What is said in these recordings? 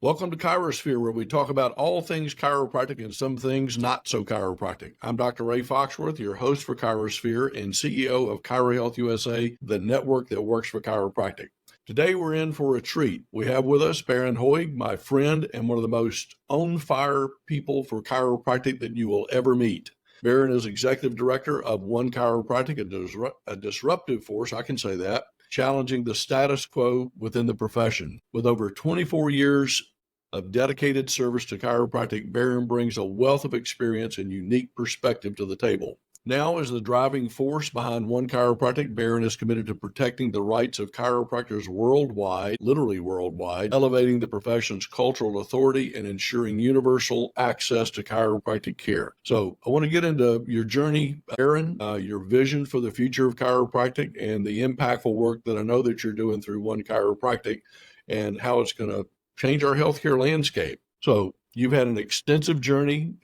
Welcome to ChiroSphere, where we talk about all things chiropractic and some things not so chiropractic. I'm Dr. Ray Foxworth, your host for ChiroSphere and CEO of ChiroHealth USA, the network that works for chiropractic. Today, we're in for a treat. We have with us Bharon Hoag, my friend and one of the most on-fire people for chiropractic that you will ever meet. Bharon is executive director of One Chiropractic, a disruptive force, I can say that, challenging the status quo within the profession. With over 24 years of dedicated service to chiropractic, Bharon brings a wealth of experience and unique perspective to the table. Now, as the driving force behind One Chiropractic, Bharon is committed to protecting the rights of chiropractors worldwide, literally worldwide, elevating the profession's cultural authority and ensuring universal access to chiropractic care. So I want to get into your journey, Bharon, your vision for the future of chiropractic and the impactful work that I know that you're doing through One Chiropractic and how it's going to change our healthcare landscape. So you've had an extensive journey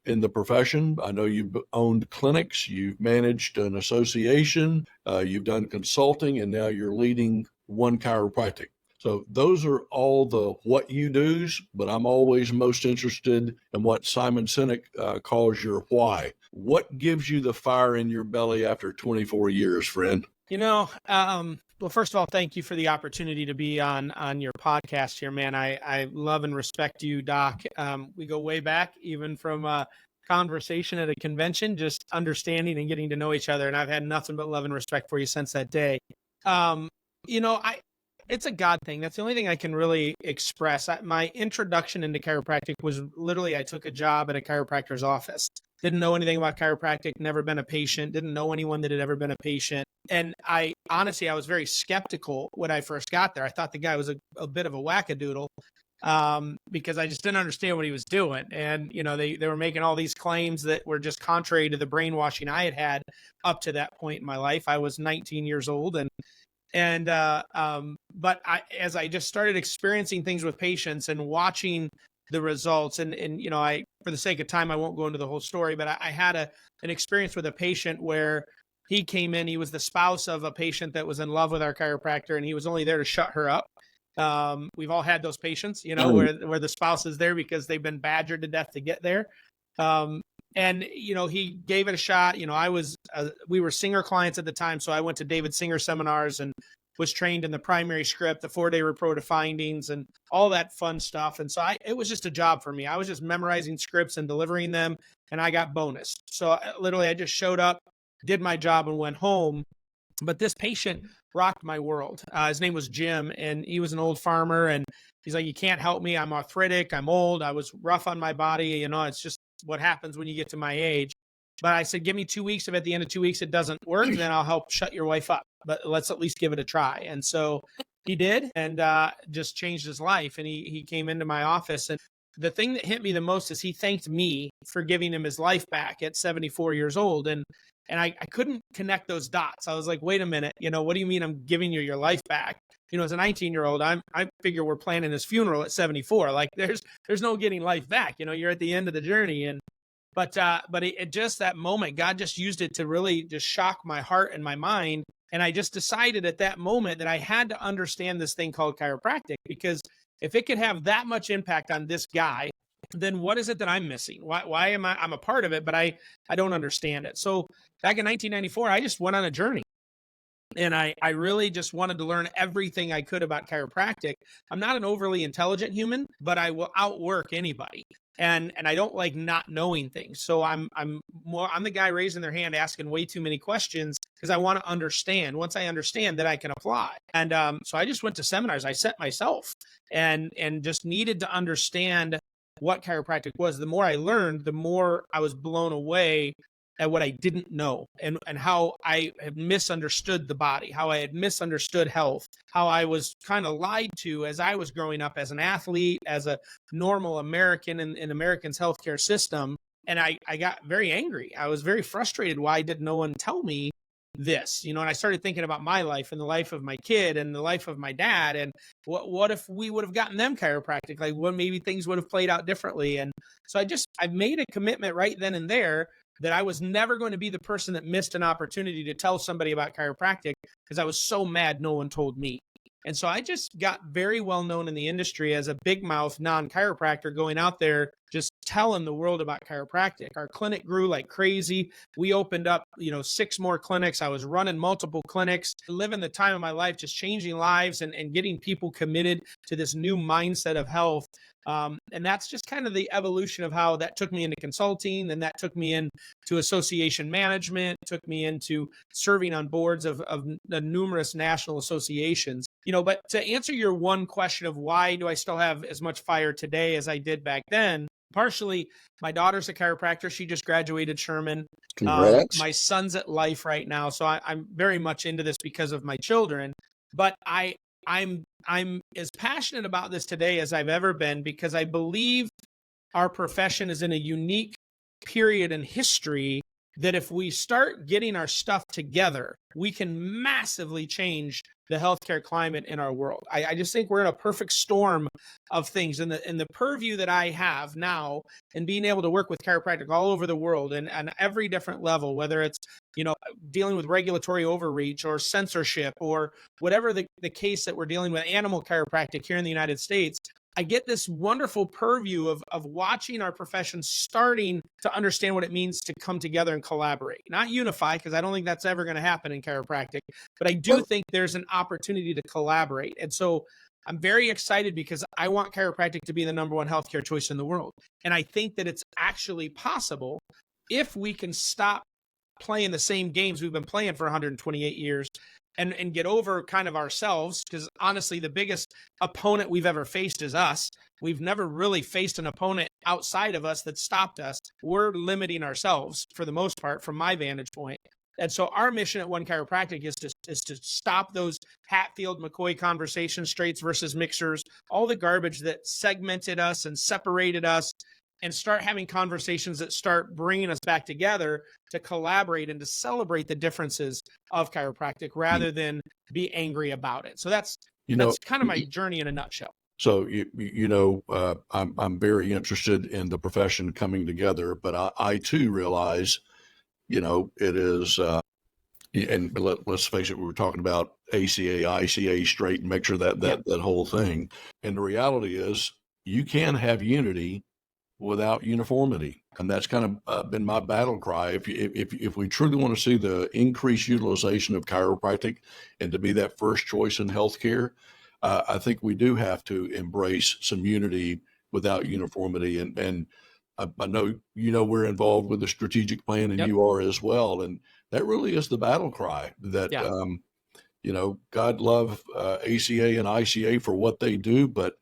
in the profession. I know you've owned clinics, you've managed an association, you've done consulting, and now you're leading One Chiropractic. So those are all the what you do's, but I'm always most interested in what Simon Sinek calls your why. What gives you the fire in your belly after 24 years, friend? Well, first of all, thank you for the opportunity to be on your podcast here, man. I love and respect you, Doc. We go way back, even from a conversation at a convention, just understanding and getting to know each other. And I've had nothing but love and respect for you since that day. It's a God thing. That's the only thing I can really express. My introduction into chiropractic was literally, I took a job at a chiropractor's office. Didn't know anything about chiropractic, never been a patient, didn't know anyone that had ever been a patient. And I was very skeptical when I first got there. I thought the guy was a bit of a wackadoodle because I just didn't understand what he was doing. And, they were making all these claims that were just contrary to the brainwashing I had up to that point in my life. I was 19 years old but as I just started experiencing things with patients and watching the results and for the sake of time, I won't go into the whole story, but I had an experience with a patient where he came in, he was the spouse of a patient that was in love with our chiropractor, and he was only there to shut her up. We've all had those patients, where the spouse is there because they've been badgered to death to get there. He gave it a shot. We were Singer clients at the time. So I went to David Singer seminars and was trained in the primary script, the 4-day report of findings and all that fun stuff. And so it was just a job for me. I was just memorizing scripts and delivering them, and I got bonus. So I just showed up, did my job and went home. But this patient rocked my world. His name was Jim, and he was an old farmer. And he's like, "You can't help me. I'm arthritic. I'm old. I was rough on my body. It's just what happens when you get to my age." But I said, "Give me 2 weeks. If at the end of 2 weeks it doesn't work, then I'll help shut your wife up. But let's at least give it a try." And so he did, and just changed his life. And he came into my office. And the thing that hit me the most is he thanked me for giving him his life back at 74 years old. And I couldn't connect those dots. I was like, wait a minute, what do you mean I'm giving you your life back? As a 19-year-old, I figure we're planning his funeral at 74. Like there's no getting life back. You're at the end of the journey. But it just, that moment, God just used it to really just shock my heart and my mind. And I just decided at that moment that I had to understand this thing called chiropractic, because if it could have that much impact on this guy, then what is it that I'm missing? Why am I'm a part of it, but I don't understand it. So back in 1994, I just went on a journey. And I really just wanted to learn everything I could about chiropractic. I'm not an overly intelligent human, but I will outwork anybody. And I don't like not knowing things. So I'm the guy raising their hand, asking way too many questions because I want to understand. Once I understand, then I can apply. And so I just went to seminars. I set myself and just needed to understand what chiropractic was. The more I learned, the more I was blown away at what I didn't know and how I had misunderstood the body, how I had misunderstood health, how I was kind of lied to as I was growing up as an athlete, as a normal American in American's healthcare system. And I got very angry. I was very frustrated. Why did no one tell me this? And I started thinking about my life and the life of my kid and the life of my dad. And what if we would have gotten them chiropractic? Like, what maybe things would have played out differently. And so I made a commitment right then and there that I was never going to be the person that missed an opportunity to tell somebody about chiropractic, because I was so mad no one told me. And so I just got very well known in the industry as a big mouth non-chiropractor going out there just telling the world about chiropractic. Our clinic grew like crazy. We opened up, 6 more clinics. I was running multiple clinics, living the time of my life, just changing lives and getting people committed to this new mindset of health. And that's just kind of the evolution of how that took me into consulting. Then that took me into association management, took me into serving on boards of the numerous national associations. But to answer your one question of why do I still have as much fire today as I did back then, partially my daughter's a chiropractor. She just graduated Sherman. Congrats. My son's at Life right now. So I'm very much into this because of my children. But I'm as passionate about this today as I've ever been because I believe our profession is in a unique period in history that if we start getting our stuff together, we can massively change the healthcare climate in our world. I just think we're in a perfect storm of things. And the purview that I have now and being able to work with chiropractic all over the world and on every different level, whether it's, dealing with regulatory overreach or censorship or whatever the case that we're dealing with, animal chiropractic here in the United States, I get this wonderful purview of watching our profession starting to understand what it means to come together and collaborate, not unify, because I don't think that's ever going to happen in chiropractic, but I do think there's an opportunity to collaborate. And so I'm very excited because I want chiropractic to be the number one healthcare choice in the world. And I think that it's actually possible if we can stop playing the same games we've been playing for 128 years and get over kind of ourselves, because honestly, the biggest opponent we've ever faced is us. We've never really faced an opponent outside of us that stopped us. We're limiting ourselves for the most part, from my vantage point. And so our mission at One Chiropractic is to stop those Hatfield McCoy conversations, straights versus mixers, all the garbage that segmented us and separated us, and start having conversations that start bringing us back together to collaborate and to celebrate the differences of chiropractic rather than be angry about it. So that's kind of my journey in a nutshell. So I'm very interested in the profession coming together, but I too realize, it is, and let's face it, we were talking about ACA, ICA, straight and mixer, that whole thing. And the reality is, you can have unity without uniformity. And that's kind of been my battle cry. If we truly want to see the increased utilization of chiropractic and to be that first choice in healthcare, I think we do have to embrace some unity without uniformity. And I know, we're involved with the strategic plan, and you are as well. And that really is the battle cry that, God love ACA and ICA for what they do, but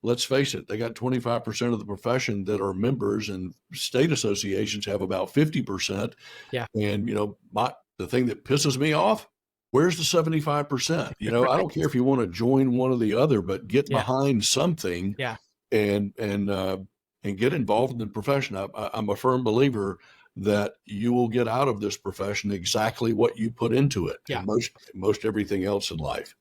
let's face it, they got 25% of the profession that are members, and state associations have about 50%. Yeah. And, the thing that pisses me off, where's the 75%? I don't care if you want to join one or the other, but get behind something and get involved in the profession. I'm a firm believer that you will get out of this profession exactly what you put into it. Yeah. And most everything else in life.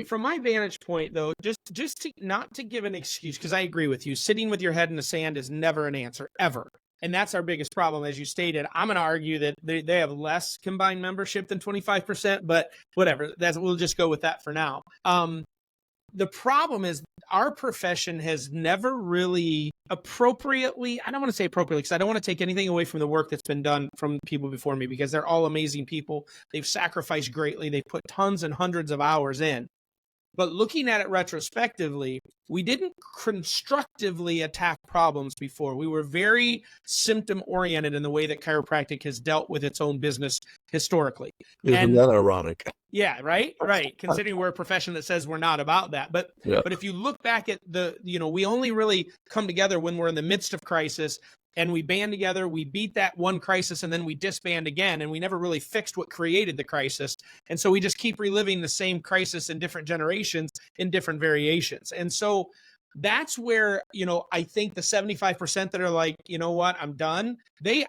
From my vantage point, though, just to not to give an excuse, because I agree with you, sitting with your head in the sand is never an answer, ever. And that's our biggest problem. As you stated, I'm going to argue that they have less combined membership than 25%, but whatever, we'll just go with that for now. The problem is our profession has never really appropriately, I don't want to say appropriately, because I don't want to take anything away from the work that's been done from people before me, because they're all amazing people. They've sacrificed greatly. They've put tons and hundreds of hours in. But looking at it retrospectively, we didn't constructively attack problems before. We were very symptom-oriented in the way that chiropractic has dealt with its own business historically. Isn't that ironic? Yeah, right. Considering we're a profession that says we're not about that. But if you look back at we only really come together when we're in the midst of crisis, and we band together, we beat that one crisis, and then we disband again, and we never really fixed what created the crisis. And so we just keep reliving the same crisis in different generations in different variations. And so that's where, I think the 75% that are like, you know what, I'm done.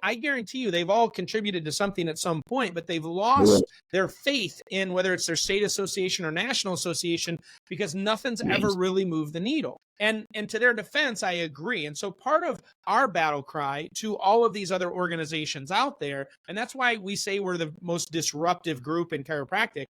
I guarantee you, they've all contributed to something at some point, but they've lost their faith in whether it's their state association or national association, because nothing's ever really moved the needle. And to their defense, I agree. And so part of our battle cry to all of these other organizations out there, and that's why we say we're the most disruptive group in chiropractic,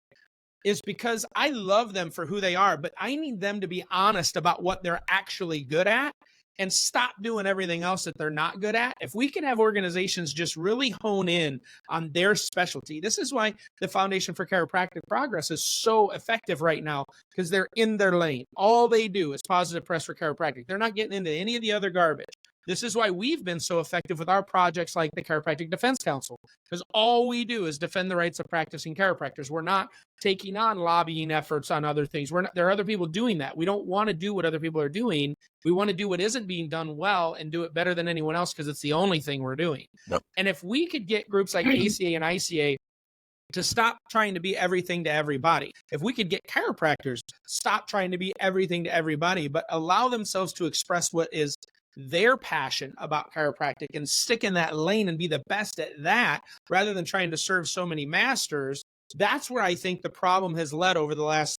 is because I love them for who they are, but I need them to be honest about what they're actually good at and stop doing everything else that they're not good at. If we can have organizations just really hone in on their specialty, this is why the Foundation for Chiropractic Progress is so effective right now, because they're in their lane. All they do is positive press for chiropractic. They're not getting into any of the other garbage. This is why we've been so effective with our projects like the Chiropractic Defense Council, because all we do is defend the rights of practicing chiropractors. We're not taking on lobbying efforts on other things. There are other people doing that. We don't want to do what other people are doing. We want to do what isn't being done well and do it better than anyone else, because it's the only thing we're doing. Yep. And if we could get groups like ACA and ICA to stop trying to be everything to everybody, if we could get chiropractors stop trying to be everything to everybody, but allow themselves to express what is their passion about chiropractic and stick in that lane and be the best at that, rather than trying to serve so many masters, that's where I think the problem has led over the last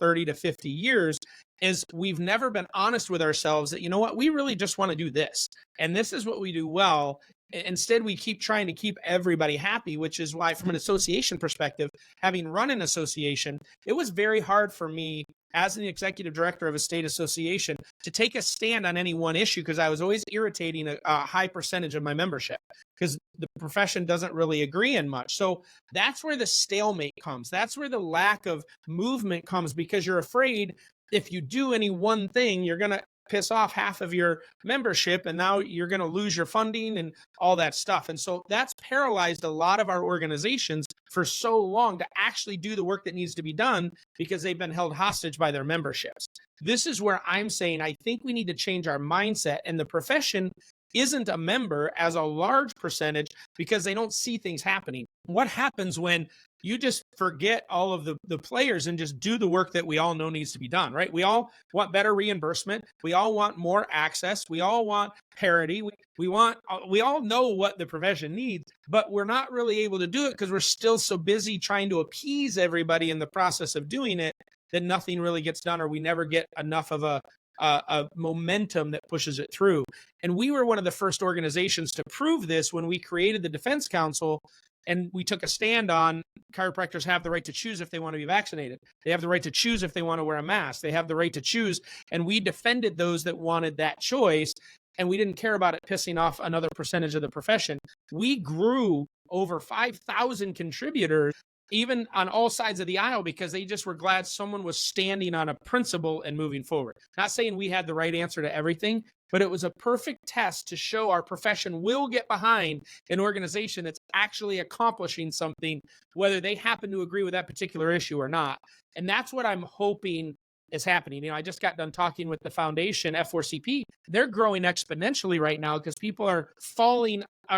30 to 50 years, is we've never been honest with ourselves that, you know what, we really just want to do this, and this is what we do well. Instead, we keep trying to keep everybody happy, which is why, from an association perspective, having run an association, it was very hard for me as an executive director of a state association to take a stand on any one issue, because I was always irritating a high percentage of my membership, because the profession doesn't really agree in much. So that's where the stalemate comes. That's where the lack of movement comes, because you're afraid if you do any one thing, you're going to piss off half of your membership, and now you're going to lose your funding and all that stuff. And so that's paralyzed a lot of our organizations for so long to actually do the work that needs to be done, because they've been held hostage by their memberships. This is where I'm saying I think we need to change our mindset, and the profession isn't a member as a large percentage because they don't see things happening. What happens when you just forget all of the players and just do the work that we all know needs to be done, right? We all want better reimbursement. We all want more access. We all want parity. We all know what the profession needs, but we're not really able to do it because we're still so busy trying to appease everybody in the process of doing it that nothing really gets done, or we never get enough of a momentum that pushes it through. And we were one of the first organizations to prove this when we created the Defense Council, and we took a stand on chiropractors have the right to choose if they want to be vaccinated. They have the right to choose if they want to wear a mask. They have the right to choose. And we defended those that wanted that choice, and we didn't care about it pissing off another percentage of the profession. We grew over 5,000 contributors, even on all sides of the aisle, because they just were glad someone was standing on a principle and moving forward. Not saying we had the right answer to everything, but it was a perfect test to show our profession will get behind an organization that's actually accomplishing something, whether they happen to agree with that particular issue or not. And that's what I'm hoping is happening. I just got done talking with the foundation, F4CP. They're growing exponentially right now because people are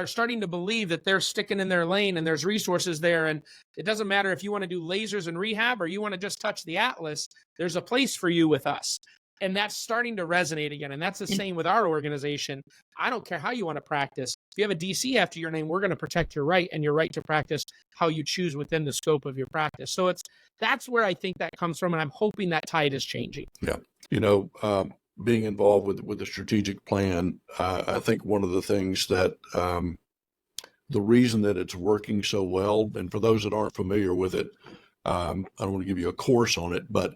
starting to believe that they're sticking in their lane and there's resources there. And it doesn't matter if you want to do lasers and rehab or you want to just touch the Atlas, there's a place for you with us. And that's starting to resonate again. And that's the same with our organization. I don't care how you want to practice. If you have a DC after your name, we're going to protect your right and your right to practice how you choose within the scope of your practice. So that's where I think that comes from. And I'm hoping that tide is changing. Yeah. Being involved with the strategic plan, I think one of the things that the reason that it's working so well, and for those that aren't familiar with it, I don't want to give you a course on it, but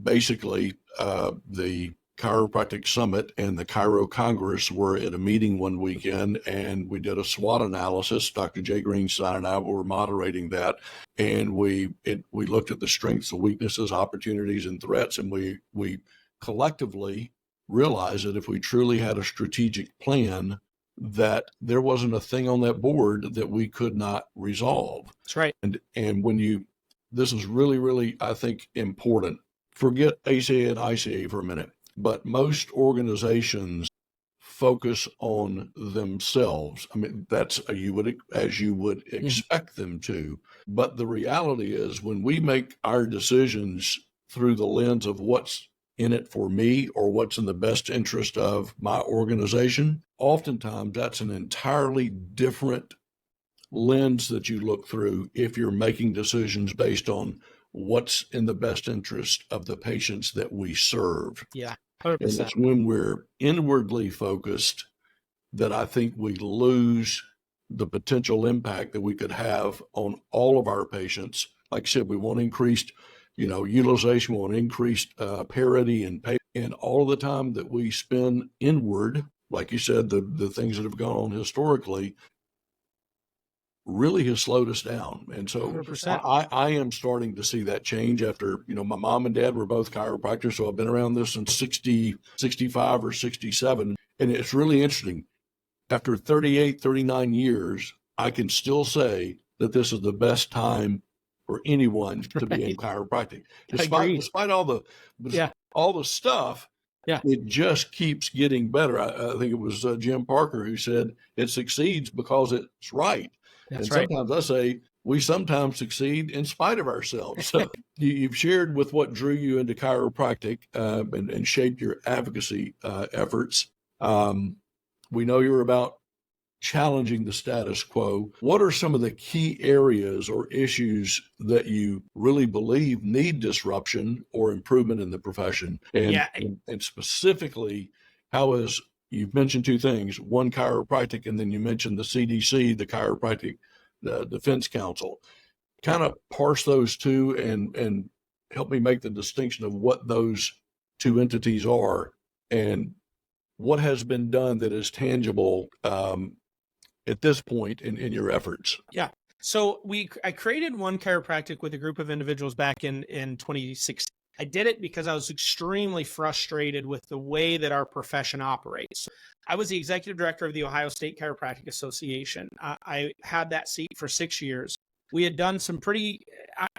basically the Chiropractic Summit and the Chiro Congress were at a meeting one weekend, and we did a SWOT analysis. Dr. Jay Greenstein and I were moderating that, and we looked at the strengths, the weaknesses, opportunities, and threats, and we collectively realized that if we truly had a strategic plan, that there wasn't a thing on that board that we could not resolve. That's right. And this is really, really, I think, important. Forget ACA and ICA for a minute, but most organizations focus on themselves. I mean, that's as you would expect them to. But the reality is, when we make our decisions through the lens of what's in it for me or what's in the best interest of my organization, oftentimes that's an entirely different lens that you look through if you're making decisions based on what's in the best interest of the patients that we serve. Yeah, 100%. And it's when we're inwardly focused that I think we lose the potential impact that we could have on all of our patients like I said, we want increased, utilization, we want increased parity and pay. And all the time that we spend inward, like you said, the things that have gone on historically really has slowed us down. And so 100%. I am starting to see that change after, my mom and dad were both chiropractors. So I've been around this since 60, 65 or 67. And it's really interesting. After 38, 39 years, I can still say that this is the best time for anyone to be in chiropractic. Despite all the stuff, it just keeps getting better. I think it was Jim Parker who said it succeeds because it's right. That's and sometimes I say we sometimes succeed in spite of ourselves. So you've shared with what drew you into chiropractic and shaped your advocacy efforts. We know you're about challenging the status quo. What are some of the key areas or issues that you really believe need disruption or improvement in the profession? And specifically, you've mentioned two things, one, chiropractic, and then you mentioned the CDC, the Chiropractic Defense Council. Kind of parse those two and help me make the distinction of what those two entities are and what has been done that is tangible at this point in your efforts. Yeah. So I created One Chiropractic with a group of individuals back in 2016. I did it because I was extremely frustrated with the way that our profession operates. I was the executive director of the Ohio State Chiropractic Association. I had that seat for 6 years. We had done some pretty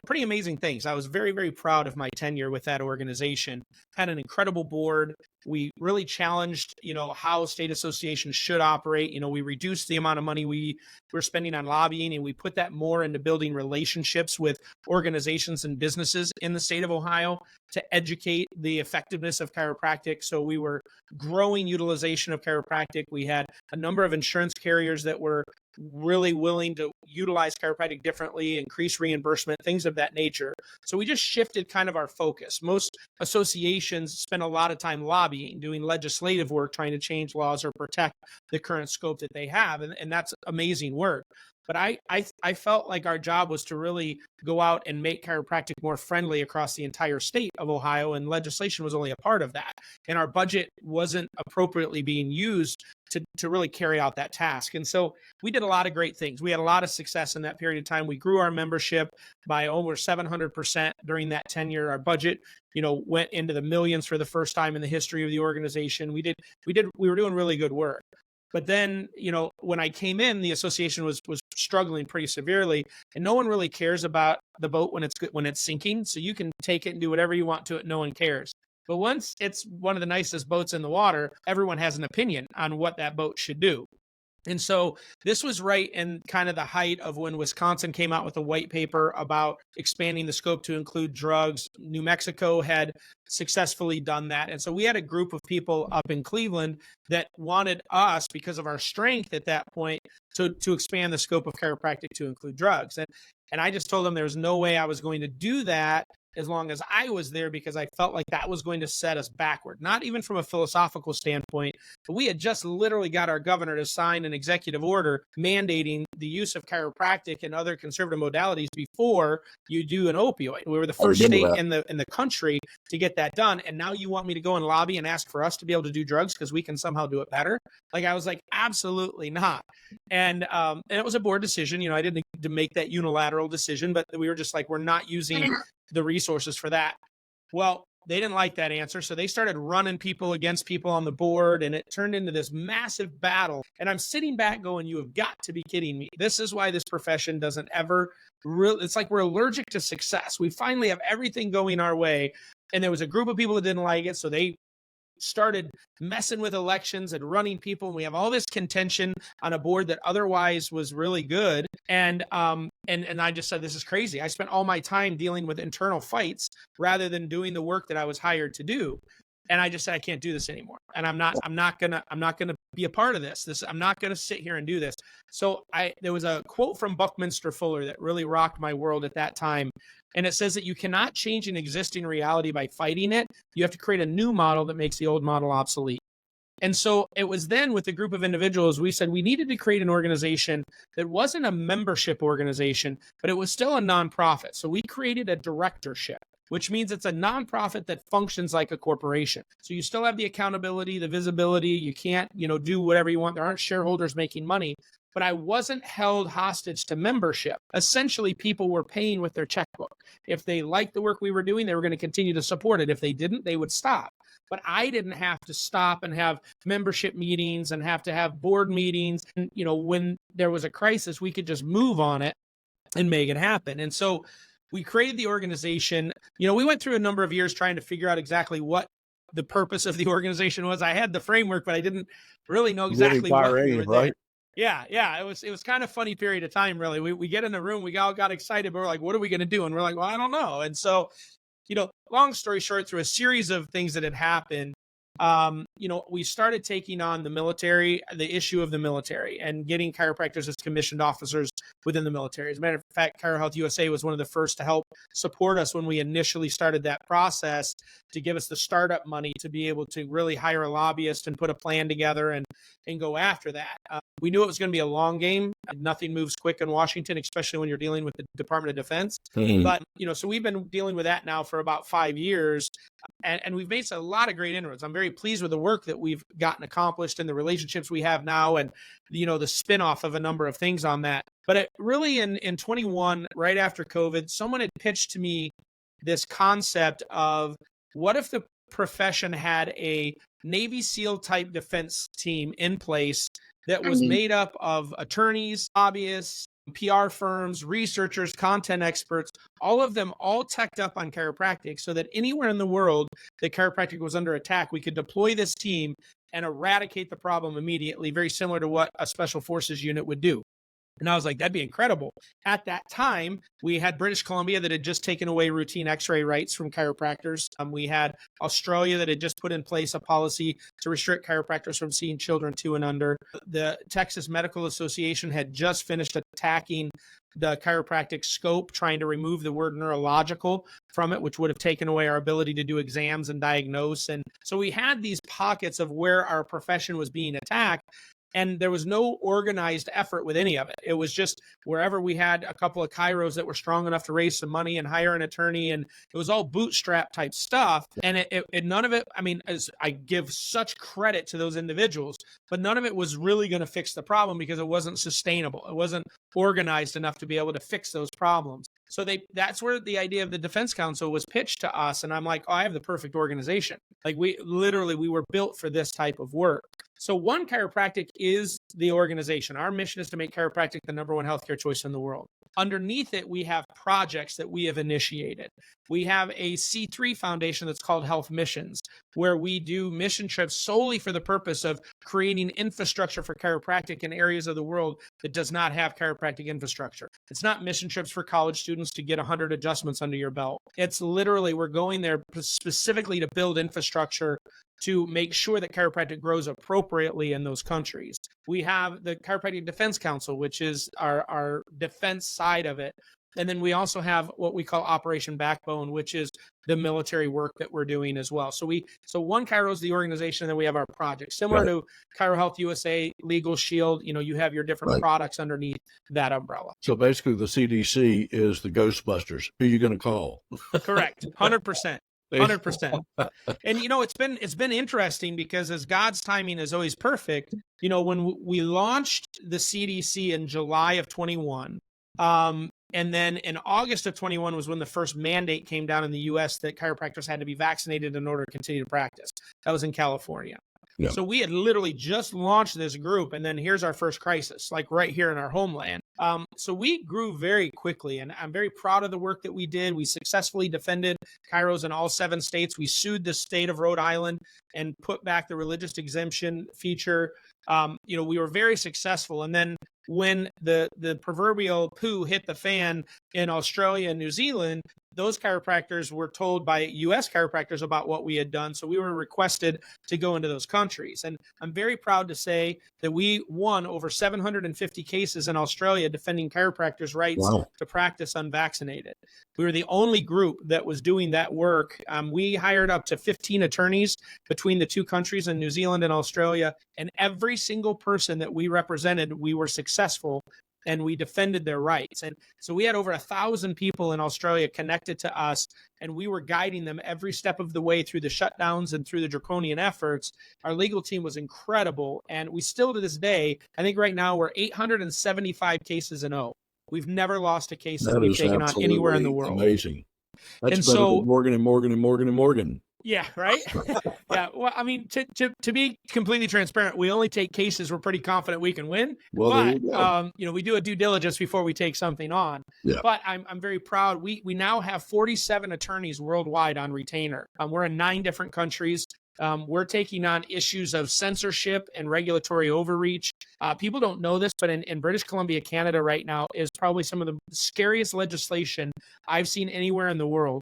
amazing things. I was very, very proud of my tenure with that organization. Had an incredible board. We really challenged, how state associations should operate. We reduced the amount of money we were spending on lobbying, and we put that more into building relationships with organizations and businesses in the state of Ohio to educate the effectiveness of chiropractic. So we were growing utilization of chiropractic. We had a number of insurance carriers that were really willing to utilize chiropractic differently, increase reimbursement, things of that nature. So we just shifted kind of our focus. Most associations spend a lot of time lobbying, doing legislative work, trying to change laws or protect the current scope that they have. And that's amazing work. But I felt like our job was to really go out and make chiropractic more friendly across the entire state of Ohio, and legislation was only a part of that. And our budget wasn't appropriately being used to really carry out that task. And so we did a lot of great things. We had a lot of success in that period of time. We grew our membership by over 700% during that tenure. Our budget, went into the millions for the first time in the history of the organization. We were doing really good work. But then, when I came in, the association was struggling pretty severely, and no one really cares about the boat when it's sinking. So you can take it and do whatever you want to it. No one cares. But once it's one of the nicest boats in the water, everyone has an opinion on what that boat should do. And so this was right in kind of the height of when Wisconsin came out with a white paper about expanding the scope to include drugs. New Mexico had successfully done that. And so we had a group of people up in Cleveland that wanted us, because of our strength at that point, to expand the scope of chiropractic to include drugs. And I just told them there was no way I was going to do that as long as I was there, because I felt like that was going to set us backward, not even from a philosophical standpoint, but we had just literally got our governor to sign an executive order mandating the use of chiropractic and other conservative modalities before you do an opioid. We were the first state in the country to get that done. And now you want me to go and lobby and ask for us to be able to do drugs because we can somehow do it better? I was like, absolutely not. And it was a board decision. I didn't to make that unilateral decision, but we were just like, we're not using the resources for that. Well, they didn't like that answer. So they started running people against people on the board, and it turned into this massive battle. And I'm sitting back going, you have got to be kidding me. This is why this profession doesn't ever it's like we're allergic to success. We finally have everything going our way. And there was a group of people that didn't like it. So they started messing with elections and running people. And we have all this contention on a board that otherwise was really good. And I just said, this is crazy. I spent all my time dealing with internal fights rather than doing the work that I was hired to do. And I just said, I can't do this anymore. And I'm not gonna be a part of this. I'm not gonna sit here and do this. So there was a quote from Buckminster Fuller that really rocked my world at that time. And it says that you cannot change an existing reality by fighting it. You have to create a new model that makes the old model obsolete. And so it was then with a group of individuals, we said we needed to create an organization that wasn't a membership organization, but it was still a nonprofit. So we created a directorship, which means it's a nonprofit that functions like a corporation. So you still have the accountability, the visibility. You can't, do whatever you want. There aren't shareholders making money. But I wasn't held hostage to membership. Essentially, people were paying with their checkbook. If they liked the work we were doing, they were going to continue to support it. If they didn't, they would stop. But I didn't have to stop and have membership meetings and have to have board meetings. And, when there was a crisis, we could just move on it and make it happen. And so we created the organization. We went through a number of years trying to figure out exactly what the purpose of the organization was. I had the framework, but I didn't really know exactly what we were right? Yeah. It was kind of funny period of time, really. We get in the room, we all got excited, but we're like, what are we going to do? And we're like, well, I don't know. And so, long story short, through a series of things that had happened, we started taking on the issue of the military and getting chiropractors as commissioned officers within the military. As a matter of fact, ChiroHealth USA was one of the first to help support us when we initially started that process, to give us the startup money to be able to really hire a lobbyist and put a plan together and go after that. We knew it was going to be a long game. Nothing moves quick in Washington, especially when you're dealing with the Department of Defense. But, so we've been dealing with that now for about 5 years. And we've made a lot of great inroads. I'm very pleased with the work that we've gotten accomplished and the relationships we have now, and the spinoff of a number of things on that. But it really in 21, right after COVID, someone had pitched to me this concept of, what if the profession had a Navy SEAL type defense team in place that was made up of attorneys, lobbyists, PR firms, researchers, content experts, all of them all teched up on chiropractic, so that anywhere in the world that chiropractic was under attack, we could deploy this team and eradicate the problem immediately, very similar to what a special forces unit would do. And I was like, that'd be incredible. At that time, we had British Columbia that had just taken away routine x-ray rights from chiropractors. We had Australia that had just put in place a policy to restrict chiropractors from seeing children 2 and under. The Texas Medical Association had just finished attacking the chiropractic scope, trying to remove the word neurological from it, which would have taken away our ability to do exams and diagnose. And so we had these pockets of where our profession was being attacked. And there was no organized effort with any of it. It was just wherever we had a couple of chiros that were strong enough to raise some money and hire an attorney. And it was all bootstrap type stuff. And it none of it, as I give such credit to those individuals, but none of it was really going to fix the problem, because it wasn't sustainable. It wasn't organized enough to be able to fix those problems. So that's where the idea of the Defense Council was pitched to us. And I'm like, I have the perfect organization. Like we were built for this type of work. So One Chiropractic is the organization. Our mission is to make chiropractic the #1 healthcare choice in the world. Underneath it, we have projects that we have initiated. We have a C3 foundation that's called Health Missions, where we do mission trips solely for the purpose of creating infrastructure for chiropractic in areas of the world that does not have chiropractic infrastructure. It's not mission trips for college students to get 100 adjustments under your belt. It's literally, we're going there specifically to build infrastructure to make sure that chiropractic grows appropriately in those countries. We have the Chiropractic Defense Council, which is our defense side of it. And then we also have what we call Operation Backbone, which is the military work that we're doing as well. So One Chiro is the organization, and then we have our projects. Similar to ChiroHealth USA, Legal Shield, you have your different products underneath that umbrella. So basically the CDC is the Ghostbusters. Who are you going to call? Correct. 100%. 100%. And it's been interesting, because as God's timing is always perfect, when we launched the CDC in July of 21, and then in August of 21 was when the first mandate came down in the US that chiropractors had to be vaccinated in order to continue to practice. That was in California. Yeah. So we had literally just launched this group, and then here's our first crisis, like right here in our homeland. So we grew very quickly, and I'm very proud of the work that we did. We successfully defended chiros in all 7 states. We sued the state of Rhode Island and put back the religious exemption feature. We were very successful. And then when the proverbial poo hit the fan in Australia and New Zealand, those chiropractors were told by US chiropractors about what we had done. So we were requested to go into those countries. And I'm very proud to say that we won over 750 cases in Australia defending chiropractors' rights Wow. to practice unvaccinated. We were the only group that was doing that work. We hired up to 15 attorneys between the two countries in New Zealand and Australia. And every single person that we represented, we were successful and we defended their rights. And so we had over 1,000 people in Australia connected to us, and we were guiding them every step of the way through the shutdowns and through the draconian efforts. Our legal team was incredible, and we still to this day, I think right now we're 875 cases in O. We've never lost a case that That we've is taken on anywhere in the absolutely world. amazing. That's And better so, than Morgan and Morgan and Morgan and Morgan. yeah, right. Yeah. Well, I mean, to be completely transparent, we only take cases we're pretty confident we can win. Well, there But you go. we do a due diligence before we take something on. Yeah. But I'm very proud. We now have 47 attorneys worldwide on retainer. We're in 9 different countries. We're taking on issues of censorship and regulatory overreach. People don't know this, but in British Columbia, Canada right now is probably some of the scariest legislation I've seen anywhere in the world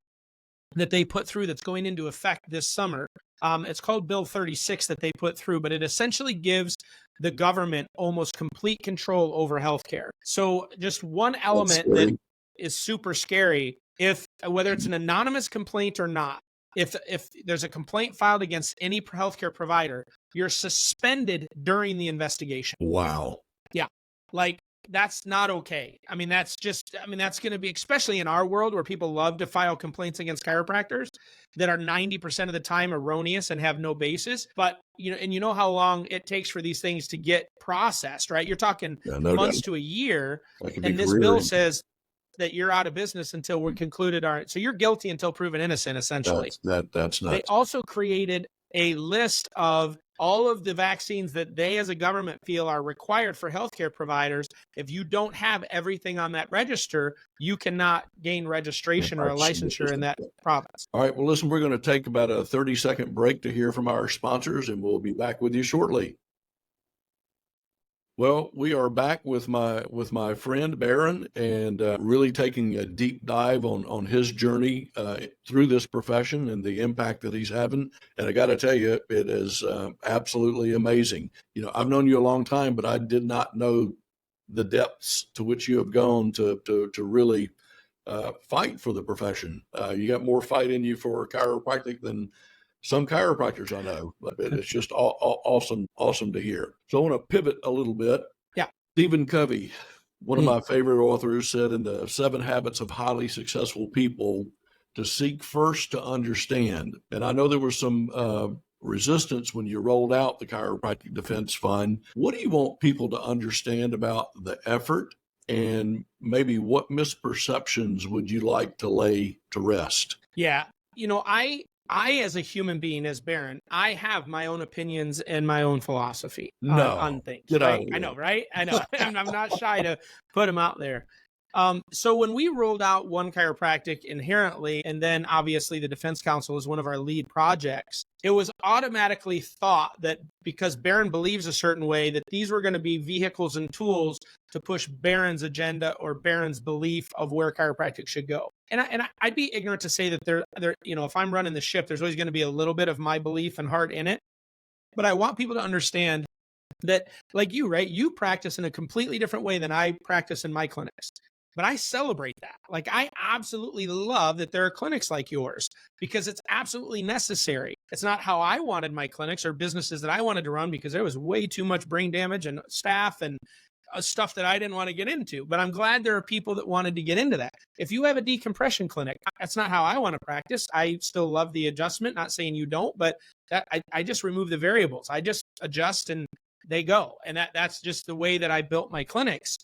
that they put through that's going into effect this summer. It's called Bill 36 that they put through, but it essentially gives the government almost complete control over healthcare. So just one element that is super scary, if whether it's an anonymous complaint or not, if there's a complaint filed against any healthcare provider, you're suspended during the investigation. Wow. Yeah. Like, that's not okay. I mean, that's going to be, especially in our world where people love to file complaints against chiropractors that are 90% of the time erroneous and have no basis. But, you know how long it takes for these things to get processed, right? You're talking months to a year. And this bill says that you're out of business until we're concluded. So you're guilty until proven innocent, essentially. That's nuts. They also created a list of all of the vaccines that they as a government feel are required for healthcare providers. If you don't have everything on that register, you cannot gain registration or a licensure in that province. All right. Well, listen, we're going to take about a 30-second break to hear from our sponsors, and we'll be back with you shortly. Well, we are back with my friend Bharon, and really taking a deep dive on his journey through this profession and the impact that he's having. And I got to tell you, it is absolutely amazing. I've known you a long time, but I did not know the depths to which you have gone to really fight for the profession. You got more fight in you for chiropractic than some chiropractors I know, but it's just awesome to hear. So I want to pivot a little bit. Yeah. Stephen Covey, one of my favorite authors, said in the 7 Habits of Highly Successful People to seek first to understand. And I know there was some resistance when you rolled out the Chiropractic Defense Fund. What do you want people to understand about the effort, and maybe what misperceptions would you like to lay to rest? Yeah. I, as a human being, as Bharon, I have my own opinions and my own philosophy on things. Get right? out of here. I know, right? I know. I'm not shy to put them out there. So when we rolled out One Chiropractic inherently, and then obviously the Defense Council is one of our lead projects, it was automatically thought that because Bharon believes a certain way, that these were going to be vehicles and tools to push Bharon's agenda or Bharon's belief of where chiropractic should go. And I'd be ignorant to say that there, if I'm running the ship, there's always going to be a little bit of my belief and heart in it. But I want people to understand that, like you, right? You practice in a completely different way than I practice in my clinics. But I celebrate that. Like, I absolutely love that there are clinics like yours because it's absolutely necessary. It's not how I wanted my clinics or businesses that I wanted to run because there was way too much brain damage and staff and stuff that I didn't want to get into. But I'm glad there are people that wanted to get into that. If you have a decompression clinic, that's not how I want to practice. I still love the adjustment, not saying you don't, but that I just remove the variables. I just adjust and they go. And that's just the way that I built my clinics.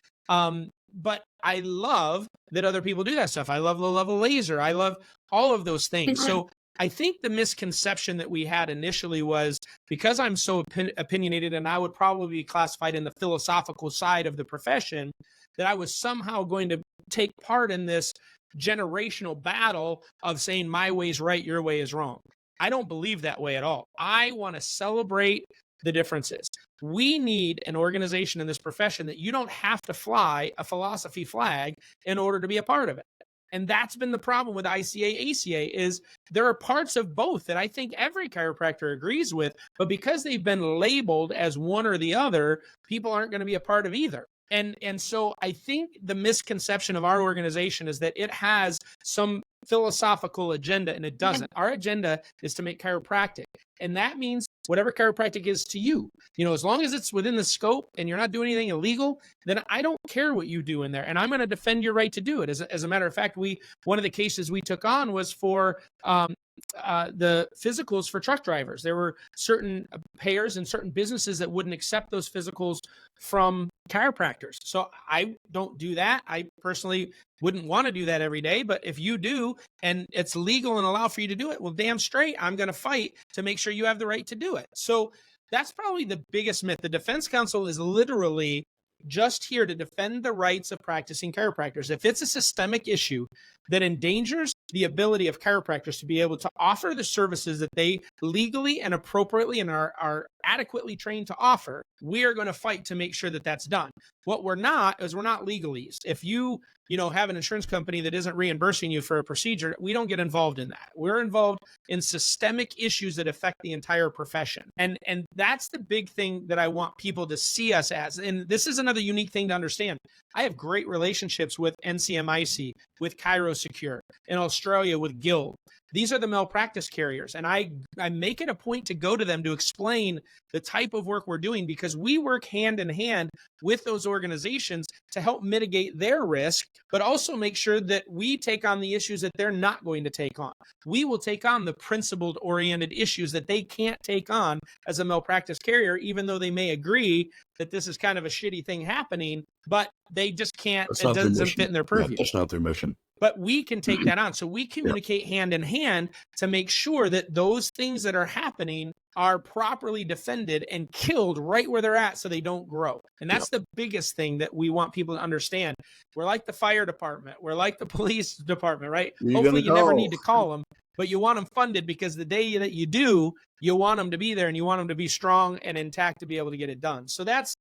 But I love that other people do that stuff. I love low-level laser. I love all of those things. So I think the misconception that we had initially was because I'm so opinionated, and I would probably be classified in the philosophical side of the profession, that I was somehow going to take part in this generational battle of saying my way is right, your way is wrong. I don't believe that way at all. I want to celebrate the difference is. We need an organization in this profession that you don't have to fly a philosophy flag in order to be a part of it. And that's been the problem with ICA, ACA is there are parts of both that I think every chiropractor agrees with, but because they've been labeled as one or the other, people aren't going to be a part of either. And so I think the misconception of our organization is that it has some philosophical agenda, and it doesn't. Our agenda is to make chiropractic. And that means whatever chiropractic is to you. As long as it's within the scope and you're not doing anything illegal, then I don't care what you do in there. And I'm going to defend your right to do it. As a matter of fact, one of the cases we took on was for the physicals for truck drivers. There were certain payers and certain businesses that wouldn't accept those physicals from chiropractors. So I don't do that. I personally wouldn't want to do that every day. But if you do, and it's legal and allowed for you to do it, well, damn straight, I'm going to fight to make sure you have the right to do it. So that's probably the biggest myth. The Defense Council is literally just here to defend the rights of practicing chiropractors. If it's a systemic issue that endangers the ability of chiropractors to be able to offer the services that they legally and appropriately and are adequately trained to offer, we are going to fight to make sure that that's done. What we're not is we're not legalese. If you have an insurance company that isn't reimbursing you for a procedure, we don't get involved in that. We're involved in systemic issues that affect the entire profession. And that's the big thing that I want people to see us as. And this is another unique thing to understand. I have great relationships with NCMIC, with ChiroSphere, in Australia with Guild. These are the malpractice carriers. And I make it a point to go to them to explain the type of work we're doing, because we work hand in hand with those organizations to help mitigate their risk, but also make sure that we take on the issues that they're not going to take on. We will take on the principled oriented issues that they can't take on as a malpractice carrier, even though they may agree that this is kind of a shitty thing happening, but they just can't, it doesn't fit in their purview. That's not their mission. But we can take that on. So we communicate hand in hand to make sure that those things that are happening are properly defended and killed right where they're at so they don't grow. And that's the biggest thing that we want people to understand. We're like the fire department. We're like the police department, right? Hopefully you never need to call them, but you want them funded, because the day that you do, you want them to be there and you want them to be strong and intact to be able to get it done. So that's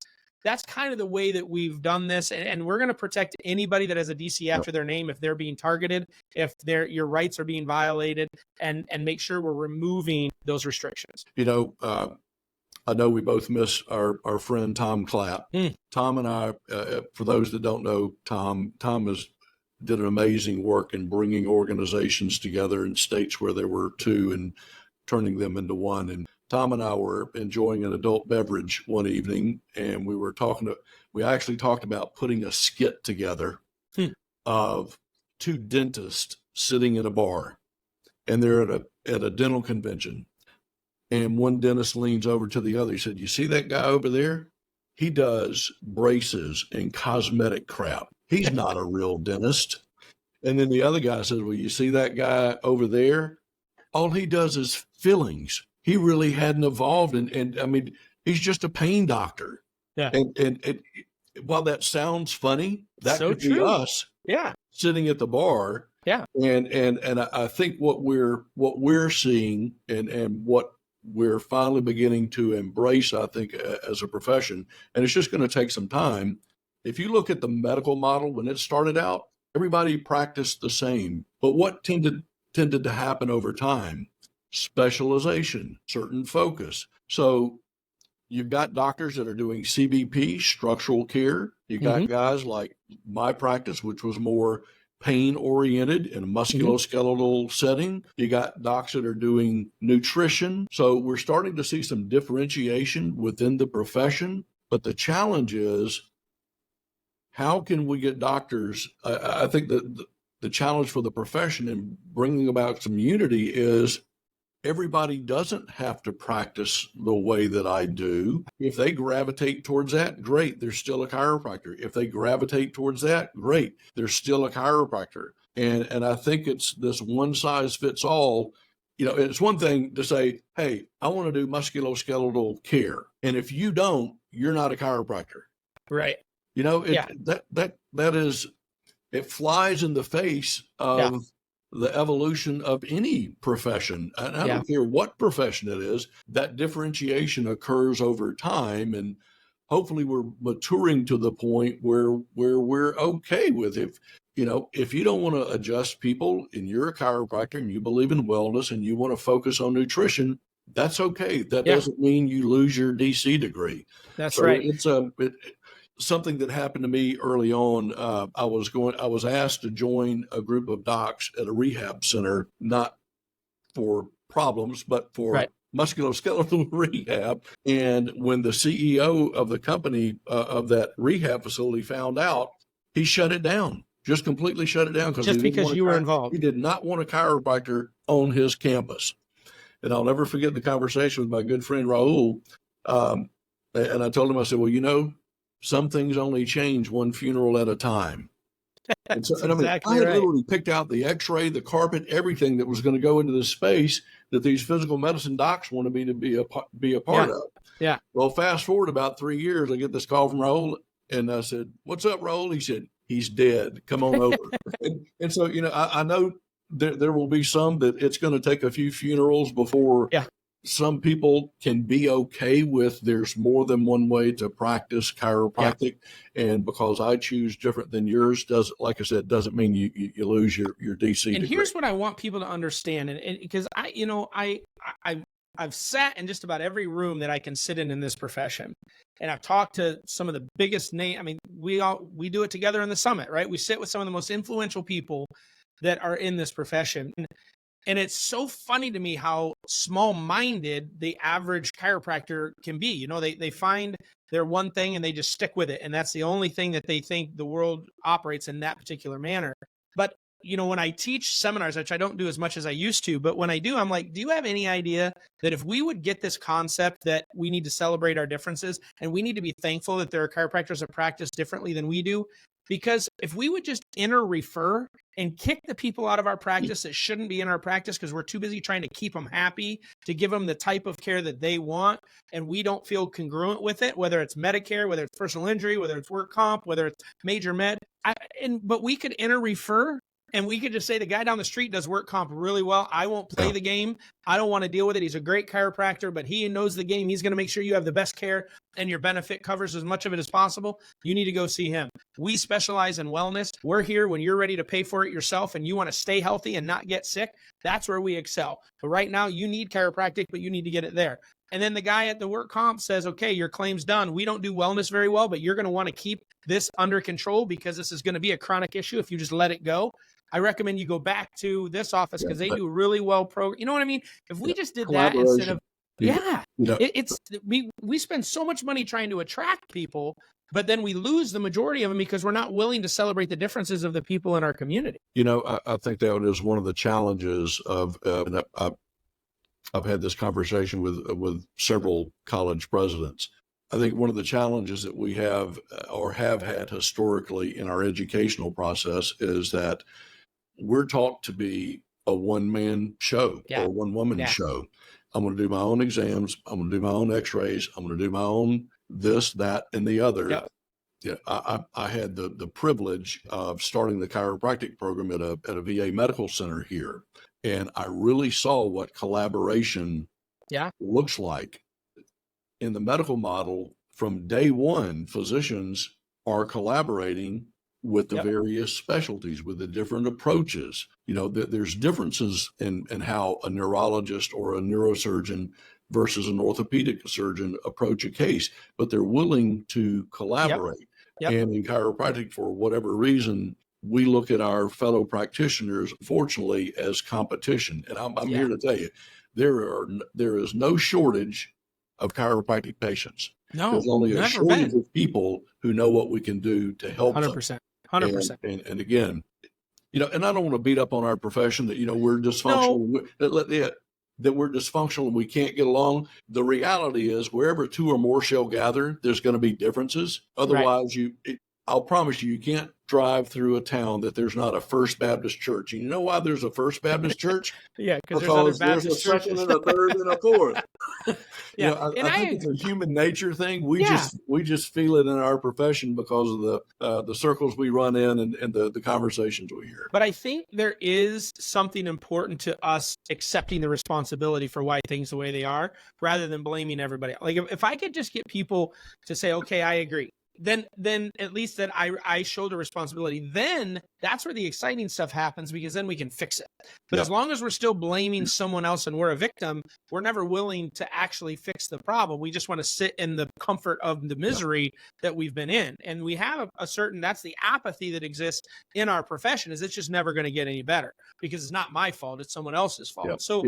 kind of the way that we've done this. And we're going to protect anybody that has a DC after their name if they're being targeted, if your rights are being violated, and make sure we're removing those restrictions. I know we both miss our friend Tom Clapp. Tom and I, for those that don't know, Tom did an amazing work in bringing organizations together in states where there were two and turning them into one. And Tom and I were enjoying an adult beverage one evening, and we actually talked about putting a skit together of two dentists sitting at a bar, and they're at a dental convention. And one dentist leans over to the other. He said, "You see that guy over there? He does braces and cosmetic crap. He's not a real dentist." And then the other guy says, "Well, you see that guy over there? All he does is fillings. He really hadn't evolved. And I mean, he's just a pain doctor." Yeah. And while that sounds funny, that So could be true. us sitting at the bar. Yeah. And I think what we're seeing and what we're finally beginning to embrace, I think, as a profession, and it's just going to take some time. If you look at the medical model, when it started out, everybody practiced the same. But what tended to happen over time? Specialization, certain focus. So you've got doctors that are doing CBP, structural care. You've got guys like my practice, which was more pain oriented in a musculoskeletal setting. You got docs that are doing nutrition. So we're starting to see some differentiation within the profession. But the challenge is, how can we get doctors? I think that the challenge for the profession in bringing about some unity is everybody doesn't have to practice the way that I do. If they gravitate towards that, great, they're still a chiropractor. If they gravitate towards that, great, they're still a chiropractor. And I think it's this one size fits all. It's one thing to say, "Hey, I want to do musculoskeletal care." And if you don't, you're not a chiropractor. Right. That is, it flies in the face of the evolution of any profession. And I don't care what profession it is, that differentiation occurs over time. And hopefully we're maturing to the point where we're okay with it. If you don't want to adjust people and you're a chiropractor and you believe in wellness and you want to focus on nutrition, that's okay. That doesn't mean you lose your DC degree. That's right. It's something that happened to me early on. I was asked to join a group of docs at a rehab center, not for problems, but for musculoskeletal rehab. And when the CEO of the company of that rehab facility found out, he shut it down. Just completely shut it down because you were involved. He did not want a chiropractor on his campus. And I'll never forget the conversation with my good friend Raul. And I told him, I said, well, some things only change one funeral at a time. And so, I had literally picked out the x-ray, the carpet, everything that was going to go into the space that these physical medicine docs wanted me to be a part of. Yeah. Well, fast forward about 3 years, I get this call from Raul, and I said, "What's up, Raul?" He said, "He's dead. Come on over." and so, I know there will be some that it's going to take a few funerals before some people can be okay with there's more than one way to practice chiropractic. And because I choose different than yours, doesn't mean you lose your DC And degree. here's what I want people to understand. And because I've sat in just about every room that I can sit in this profession. And I've talked to some of the biggest names. I mean, we do it together in the summit, right? We sit with some of the most influential people that are in this profession. And it's so funny to me how small-minded the average chiropractor can be. They find their one thing and they just stick with it. And that's the only thing that they think the world operates in that particular manner. But, when I teach seminars, which I don't do as much as I used to, but when I do, I'm like, do you have any idea that if we would get this concept that we need to celebrate our differences and we need to be thankful that there are chiropractors that practice differently than we do? Because if we would just refer and kick the people out of our practice that shouldn't be in our practice because we're too busy trying to keep them happy, to give them the type of care that they want, and we don't feel congruent with it, whether it's Medicare, whether it's personal injury, whether it's work comp, whether it's major med, but we could refer. And we could just say the guy down the street does work comp really well. I won't play the game. I don't want to deal with it. He's a great chiropractor, but he knows the game. He's going to make sure you have the best care and your benefit covers as much of it as possible. You need to go see him. We specialize in wellness. We're here when you're ready to pay for it yourself and you want to stay healthy and not get sick. That's where we excel. But right now you need chiropractic, but you need to get it there. And then the guy at the work comp says, okay, your claim's done. We don't do wellness very well, but you're going to want to keep this under control because this is going to be a chronic issue if you just let it go. I recommend you go back to this office because they do really well. You know what I mean? If we just did that instead of, we spend so much money trying to attract people, but then we lose the majority of them because we're not willing to celebrate the differences of the people in our community. I think that is one of the challenges of, and I've had this conversation with several college presidents. I think one of the challenges that we have or have had historically in our educational process is that we're taught to be a one-man show or a one-woman show. I'm going to do my own exams. I'm going to do my own x-rays. I'm going to do my own this, that, and the other. Yeah, I had the privilege of starting the chiropractic program at a VA medical center here. And I really saw what collaboration looks like. In the medical model, from day one, physicians are collaborating with the various specialties, with the different approaches. There's differences in how a neurologist or a neurosurgeon versus an orthopedic surgeon approach a case, but they're willing to collaborate. And in chiropractic, for whatever reason, we look at our fellow practitioners, fortunately, as competition. And I'm here to tell you, there is no shortage of chiropractic patients. No, there's only a shortage of people who know what we can do to help 100%. 100%. And again, and I don't want to beat up on our profession that, we're dysfunctional, that we're dysfunctional and we can't get along. The reality is wherever two or more shall gather, there's going to be differences. Otherwise, I'll promise you can't drive through a town that there's not a First Baptist church. And you know why there's a First Baptist church? Yeah, because there's other Because there's a Baptist second churches. and a third and a fourth. Yeah, I think it's a human nature thing. We Yeah. just feel it in our profession because of the circles we run in and the conversations we hear. But I think there is something important to us accepting the responsibility for why things the way they are, rather than blaming everybody. Like if I could just get people to say, okay, I agree, then at least that I show the responsibility. Then that's where the exciting stuff happens, because then we can fix it. But as long as we're still blaming someone else and we're a victim, we're never willing to actually fix the problem. We just want to sit in the comfort of the misery that we've been in. And we have a certain, that's the apathy that exists in our profession, is it's just never going to get any better because it's not my fault. It's someone else's fault. So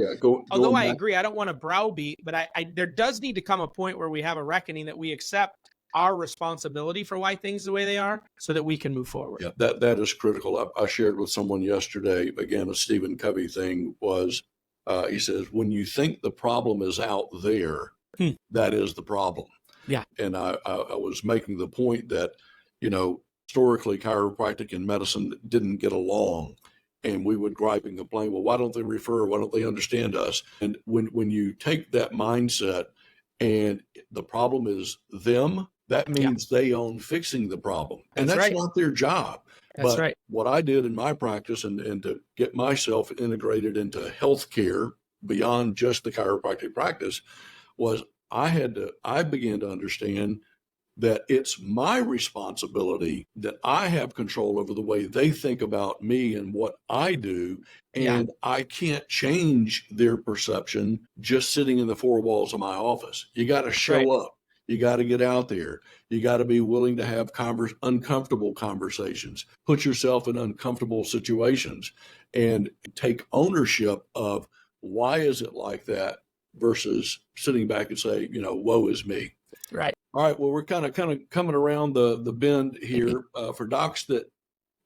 although I agree, I don't want to browbeat, but there does need to come a point where we have a reckoning that we accept our responsibility for why things the way they are, so that we can move forward. Yeah, that is critical. I shared with someone yesterday, again, a Stephen Covey thing was, he says, when you think the problem is out there, that is the problem. Yeah. And I was making the point that, historically chiropractic and medicine didn't get along. And we would gripe and complain, well, why don't they refer? Why don't they understand us? And when you take that mindset and the problem is them, that means they own fixing the problem. And that's not their job. That's but what I did in my practice and to get myself integrated into healthcare beyond just the chiropractic practice was I began to understand that it's my responsibility, that I have control over the way they think about me and what I do. And I can't change their perception just sitting in the four walls of my office. You got to show up. You got to get out there. You got to be willing to have uncomfortable conversations, put yourself in uncomfortable situations, and take ownership of why is it like that versus sitting back and say, woe is me. Right. All right. Well, we're kind of coming around the bend here for docs that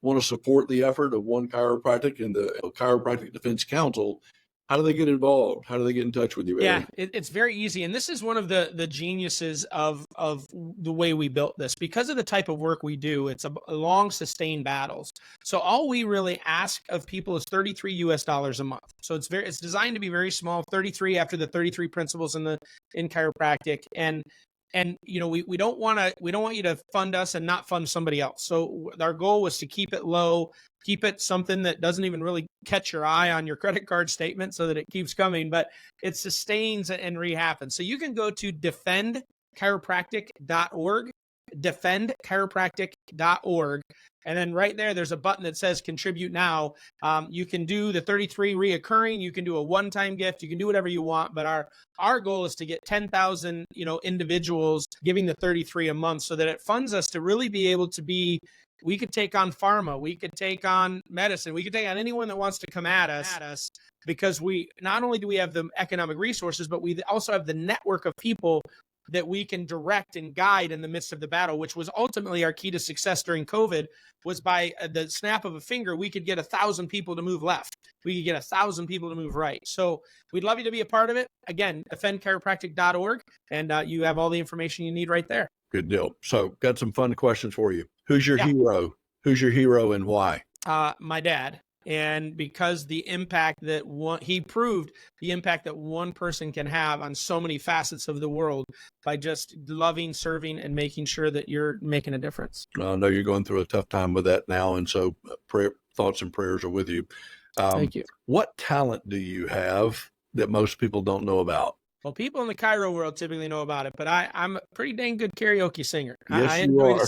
want to support the effort of One Chiropractic and the Chiropractic Defense Council. How do they get involved? How do they get in touch with you, Barry? Yeah, it's very easy. And this is one of the geniuses of the way we built this. Because of the type of work we do, it's a long, sustained battles. So all we really ask of people is $33 US a month. So it's designed to be very small, 33 after the 33 principles in chiropractic. And we don't want you to fund us and not fund somebody else. So our goal was to keep it low, keep it something that doesn't even really catch your eye on your credit card statement so that it keeps coming, but it sustains and rehappens. So you can go to defendchiropractic.org, defendchiropractic.org. And then right there's a button that says contribute now. You can do the 33 reoccurring. You can do a one-time gift. You can do whatever you want. But our goal is to get 10,000, individuals giving the 33 a month so that it funds us to really be able to be, we could take on pharma. We could take on medicine. We could take on anyone that wants to come at us because we, not only do we have the economic resources, but we also have the network of people that we can direct and guide in the midst of the battle, which was ultimately our key to success during COVID, was by the snap of a finger, we could get 1,000 people to move left. We could get 1,000 people to move right. So we'd love you to be a part of it. Again, defendchiropractic.org, and you have all the information you need right there. Good deal. So got some fun questions for you. Who's your hero? Who's your hero and why? My dad. And because he proved the impact that one person can have on so many facets of the world by just loving, serving, and making sure that you're making a difference. I know you're going through a tough time with that now. And so thoughts and prayers are with you. Thank you. What talent do you have that most people don't know about? Well, people in the chiro world typically know about it, but I'm a pretty dang good karaoke singer. Yes, you are.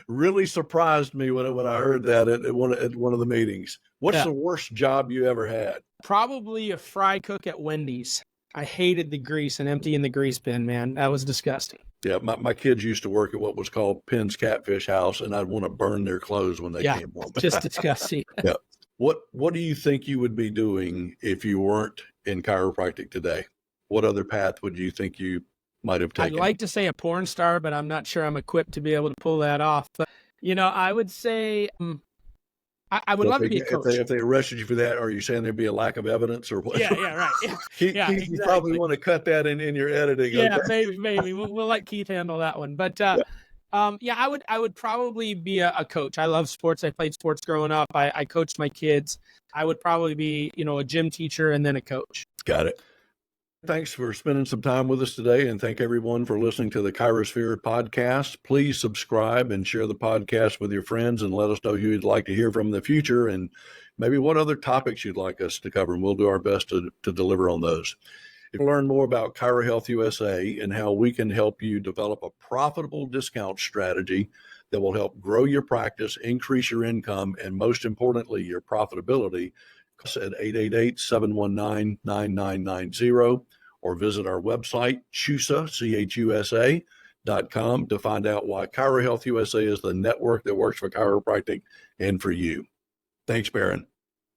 Really surprised me when I heard that at one of the meetings. What's the worst job you ever had? Probably a fry cook at Wendy's. I hated the grease and emptying the grease bin, man. That was disgusting. Yeah, my kids used to work at what was called Penn's Catfish House, and I'd want to burn their clothes when they came home. Just disgusting. Yeah. What do you think you would be doing if you weren't in chiropractic today? What other path would you think you might have taken? I'd like to say a porn star, but I'm not sure I'm equipped to be able to pull that off. But, I would say I would love to be a coach. If they arrested you for that, are you saying there'd be a lack of evidence or what? Yeah, right. Yeah. You probably want to cut that in your editing. Yeah, okay? maybe. We'll let Keith handle that one. But Yeah, I would probably be a coach. I love sports. I played sports growing up. I coached my kids. I would probably be, a gym teacher and then a coach. Got it. Thanks for spending some time with us today, and thank everyone for listening to the ChiroSphere podcast. Please subscribe and share the podcast with your friends, and let us know who you'd like to hear from in the future, and maybe what other topics you'd like us to cover, and we'll do our best to deliver on those. If you learn more about ChiroHealth USA and how we can help you develop a profitable discount strategy that will help grow your practice, increase your income, and most importantly, your profitability, call us at 888-719-9990 or visit our website, CHUSA.com, to find out why ChiroHealth USA is the network that works for chiropractic and for you. Thanks, Bharon.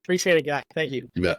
Appreciate it, guy. Thank you. You bet.